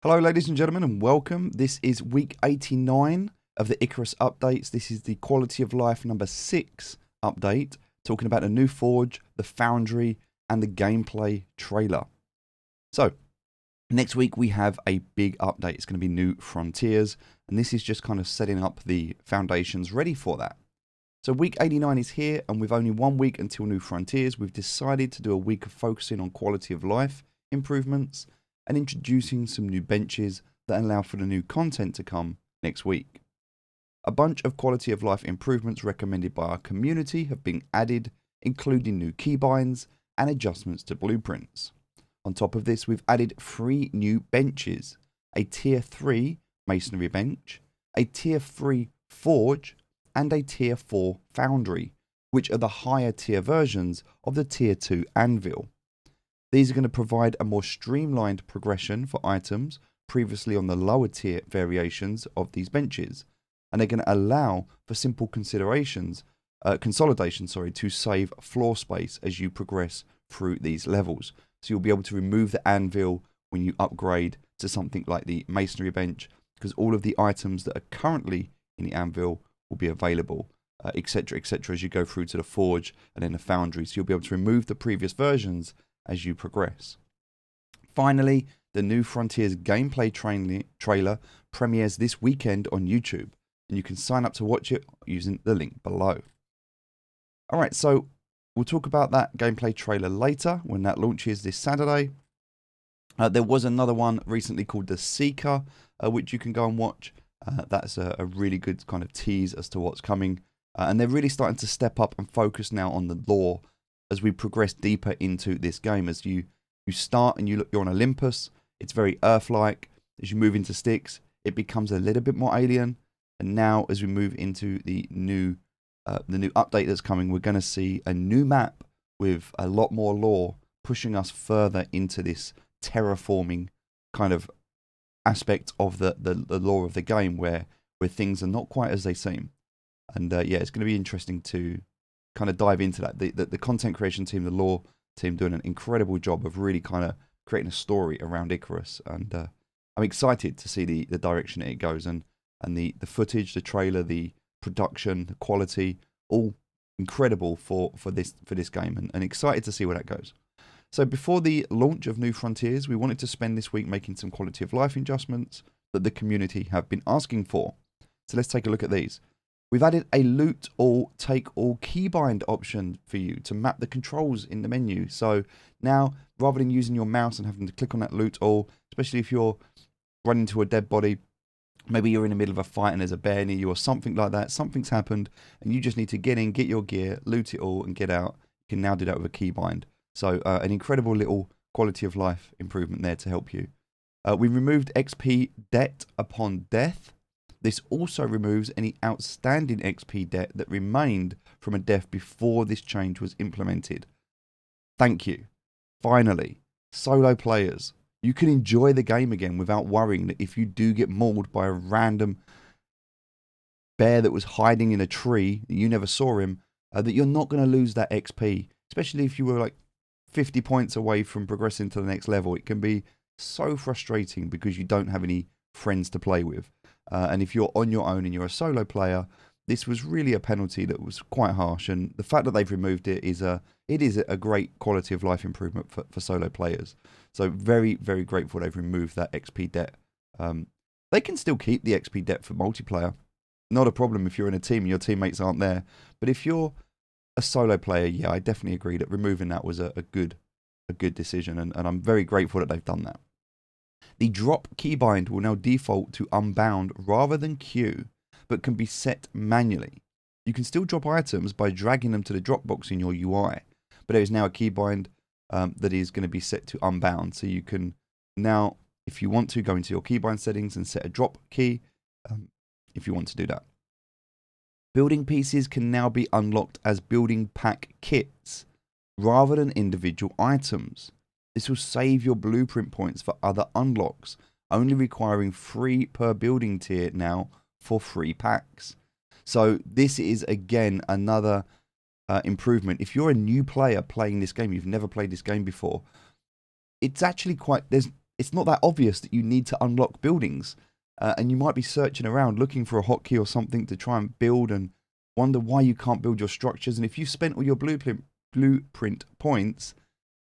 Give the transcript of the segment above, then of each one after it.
Hello ladies and gentlemen and welcome. This is week 89 of the Icarus updates. This is the quality of life number 6 update, talking about a new forge, the Foundry and the gameplay trailer. So next week we have a big update. It's going to be new frontiers, and this is just kind of setting up the foundations ready for that. So week 89 is here, and with only 1 week until new frontiers, we've decided to do a week of focusing on quality of life improvements and introducing some new benches that allow for the new content to come next week. A bunch of quality of life improvements recommended by our community have been added, including new keybinds and adjustments to blueprints. On top of this, we've added 3 new benches: a tier 3 Masonry bench, a tier 3 Forge, and a tier 4 Foundry, which are the higher tier versions of the tier 2 Anvil. These are going to provide a more streamlined progression for items previously on the lower tier variations of these benches, and they're going to allow for simple consolidation to save floor space as you progress through these levels. So you'll be able to remove the anvil when you upgrade to something like the masonry bench, because all of the items that are currently in the anvil will be available, etc., as you go through to the forge and then the foundry. So you'll be able to remove the previous versions as you progress. Finally, the new Frontiers gameplay trailer premieres this weekend on YouTube, and you can sign up to watch it using the link below. Alright, so we'll talk about that gameplay trailer later when that launches this Saturday. There was another one recently called The Seeker, which you can go and watch. That's a really good kind of tease as to what's coming. And they're really starting to step up and focus now on the lore as we progress deeper into this game. As you start and you're on Olympus, it's very Earth-like. As you move into Styx, it becomes a little bit more alien. And now, as we move into the new update that's coming, we're going to see a new map with a lot more lore, pushing us further into this terraforming kind of aspect of the lore of the game, where things are not quite as they seem. And yeah, it's going to be interesting to kind of dive into that. The content creation team, the lore team, doing an incredible job of really kind of creating a story around Icarus, and I'm excited to see the direction it goes, and the footage, the trailer, the production, the quality, all incredible for this game, and excited to see where that goes. So before the launch of New Frontiers, we wanted to spend this week making some quality of life adjustments that the community have been asking for. So let's take a look at these. We've added a loot all, take all keybind option for you to map the controls in the menu. So now, rather than using your mouse and having to click on that loot all, especially if you're running into a dead body, maybe you're in the middle of a fight and there's a bear near you or something like that, something's happened, and you just need to get in, get your gear, loot it all, and get out. You can now do that with a keybind. So an incredible little quality of life improvement there to help you. We removed XP debt upon death. This also removes any outstanding XP debt that remained from a death before this change was implemented. Thank you. Finally, solo players, you can enjoy the game again without worrying that if you do get mauled by a random bear that was hiding in a tree, that you never saw him, that you're not going to lose that XP, especially if you were like 50 points away from progressing to the next level. It can be so frustrating because you don't have any friends to play with. And if you're on your own and you're a solo player, this was really a penalty that was quite harsh. And the fact that they've removed it is a great quality of life improvement for solo players. So very, very grateful they've removed that XP debt. They can still keep the XP debt for multiplayer. Not a problem if you're in a team and your teammates aren't there. But if you're a solo player, yeah, I definitely agree that removing that was a good decision. And I'm very grateful that they've done that. The drop keybind will now default to unbound rather than Q, but can be set manually. You can still drop items by dragging them to the drop box in your UI, but there is now a keybind that is going to be set to unbound. So you can now, if you want to, go into your keybind settings and set a drop key if you want to do that. Building pieces can now be unlocked as building pack kits rather than individual items. This will save your blueprint points for other unlocks, only requiring 3 per building tier now for 3 packs. So this is again another improvement. If you're a new player playing this game, you've never played this game before, it's actually it's not that obvious that you need to unlock buildings. And you might be searching around looking for a hotkey or something to try and build and wonder why you can't build your structures. And if you've spent all your blueprint points,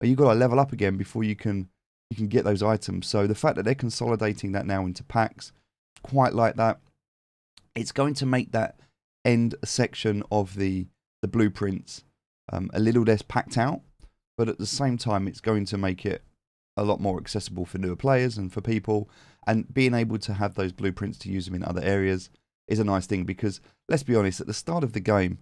you've got to level up again before you can get those items. So the fact that they're consolidating that now into packs, quite like that. It's going to make that end section of the blueprints a little less packed out, but at the same time it's going to make it a lot more accessible for newer players and for people, and being able to have those blueprints to use them in other areas is a nice thing, because let's be honest, at the start of the game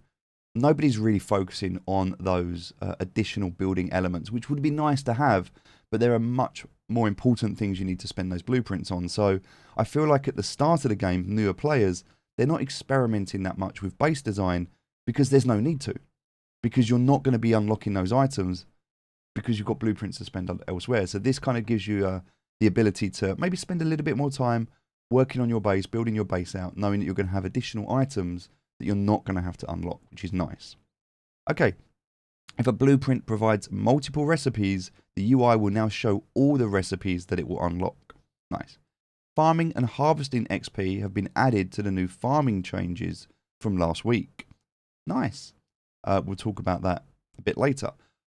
nobody's really focusing on those additional building elements, which would be nice to have, but there are much more important things you need to spend those blueprints on. So I feel like at the start of the game, newer players, they're not experimenting that much with base design because there's no need to, because you're not going to be unlocking those items because you've got blueprints to spend elsewhere. So this kind of gives you the ability to maybe spend a little bit more time working on your base, building your base out, knowing that you're going to have additional items that you're not going to have to unlock, which is nice. Okay, if a blueprint provides multiple recipes, the UI will now show all the recipes that it will unlock. Nice. Farming and harvesting XP have been added to the new farming changes from last week. Nice. We'll talk about that a bit later.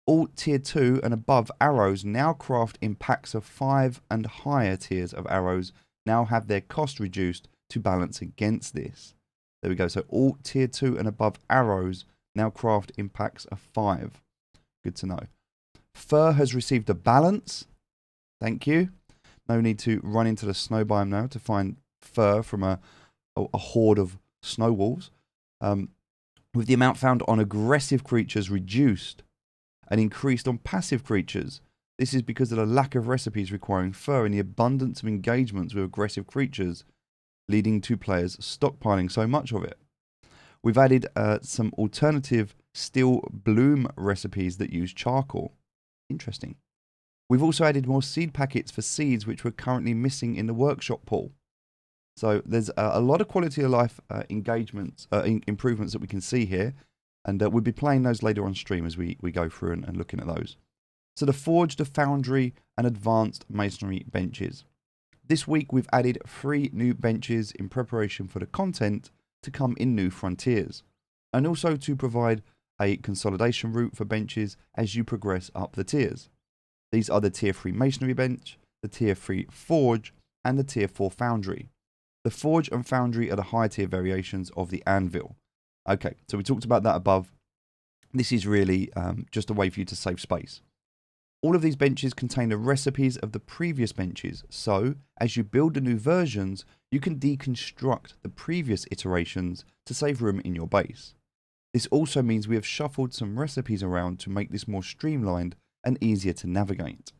All tier 2 and above arrows now craft in packs of 5, and higher tiers of arrows now have their cost reduced to balance against this. There we go. So all tier 2 and above arrows now craft in packs of 5. Good to know. Fur has received a balance. Thank you. No need to run into the snow biome now to find fur from a horde of snow wolves. With the amount found on aggressive creatures reduced and increased on passive creatures. This is because of the lack of recipes requiring fur and the abundance of engagements with aggressive creatures, leading to players stockpiling so much of it. We've added some alternative steel bloom recipes that use charcoal. Interesting. We've also added more seed packets for seeds which were currently missing in the workshop pool. So there's a lot of quality of life engagements, improvements that we can see here. And we'll be playing those later on stream as we go through and looking at those. So the Forge, the Foundry, and Advanced Masonry benches. This week we've added 3 new benches in preparation for the content to come in New Frontiers, and also to provide a consolidation route for benches as you progress up the tiers. These are the Tier 3 Masonry bench, the Tier 3 Forge, and the Tier 4 Foundry. The Forge and Foundry are the higher tier variations of the Anvil. Okay, so we talked about that above. This is really just a way for you to save space. All of these benches contain the recipes of the previous benches, so as you build the new versions, you can deconstruct the previous iterations to save room in your base. This also means we have shuffled some recipes around to make this more streamlined and easier to navigate.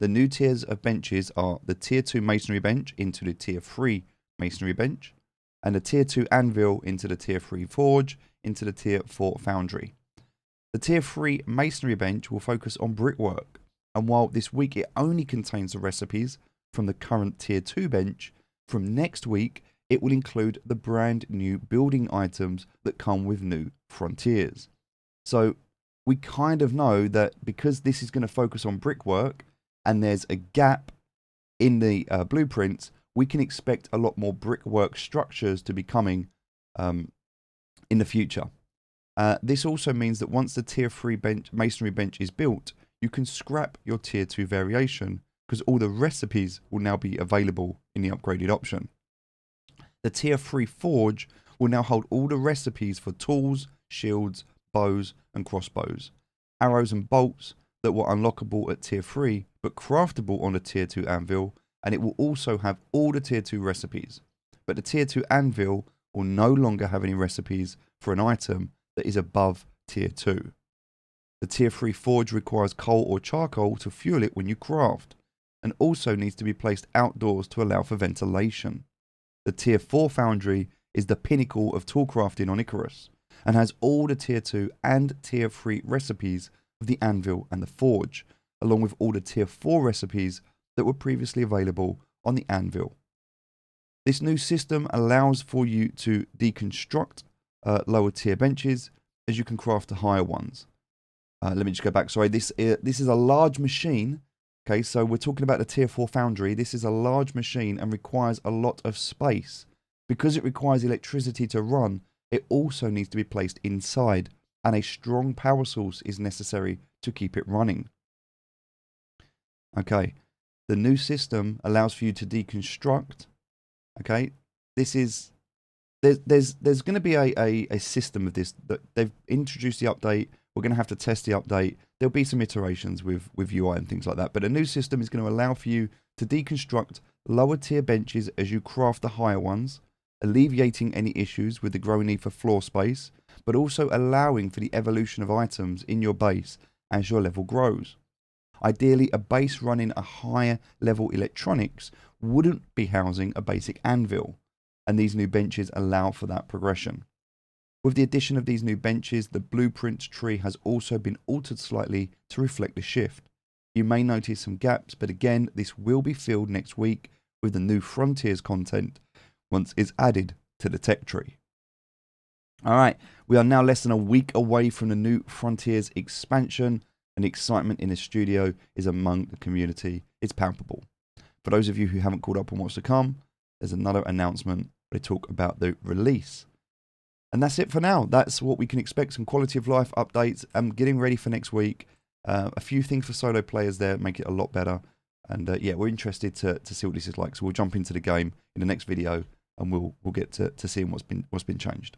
The new tiers of benches are the Tier 2 Masonry bench into the Tier 3 Masonry bench, and the Tier 2 Anvil into the Tier 3 Forge into the Tier 4 Foundry. The Tier 3 Masonry bench will focus on brickwork, and while this week it only contains the recipes from the current Tier 2 bench, from next week it will include the brand new building items that come with New Frontiers. So we kind of know that because this is going to focus on brickwork and there's a gap in the blueprints, we can expect a lot more brickwork structures to be coming in the future. This also means that once the Tier 3 Masonry bench is built, you can scrap your Tier 2 variation because all the recipes will now be available in the upgraded option. The Tier 3 Forge will now hold all the recipes for tools, shields, bows and crossbows, arrows and bolts that were unlockable at Tier 3 but craftable on the Tier 2 Anvil, and it will also have all the Tier 2 recipes. But the Tier 2 Anvil will no longer have any recipes for an item that is above Tier 2. The Tier 3 Forge requires coal or charcoal to fuel it when you craft, and also needs to be placed outdoors to allow for ventilation. The Tier 4 Foundry is the pinnacle of tool crafting on Icarus, and has all the Tier 2 and Tier 3 recipes of the Anvil and the Forge, along with all the Tier 4 recipes that were previously available on the Anvil. This new system allows for you to deconstruct lower tier benches as you can craft the higher ones. Let me just go back. Sorry, this is a large machine Okay, so we're talking about the Tier 4 Foundry. This is a large machine and requires a lot of space. Because it requires electricity to run, it also needs to be placed inside, and a strong power source is necessary to keep it running. Okay, the new system allows for you to deconstruct. Okay, this is there's going to be a system of this that they've introduced the update. We're going to have to test the update. There'll be some iterations with UI and things like that, but a new system is going to allow for you to deconstruct lower tier benches as you craft the higher ones, alleviating any issues with the growing need for floor space, but also allowing for the evolution of items in your base as your level grows. Ideally, a base running a higher level electronics wouldn't be housing a basic anvil, and these new benches allow for that progression. With the addition of these new benches, the blueprint tree has also been altered slightly to reflect the shift. You may notice some gaps, but again, this will be filled next week with the new Frontiers content once it's added to the tech tree. Alright, we are now less than a week away from the new Frontiers expansion, and the excitement in the studio is among the community. It's palpable. For those of you who haven't caught up on what's to come, there's another announcement where they talk about the release. And that's it for now. That's what we can expect, some quality of life updates. I'm getting ready for next week. A few things for solo players there, make it a lot better. And yeah, we're interested to see what this is like. So we'll jump into the game in the next video, and we'll get to seeing what's been changed.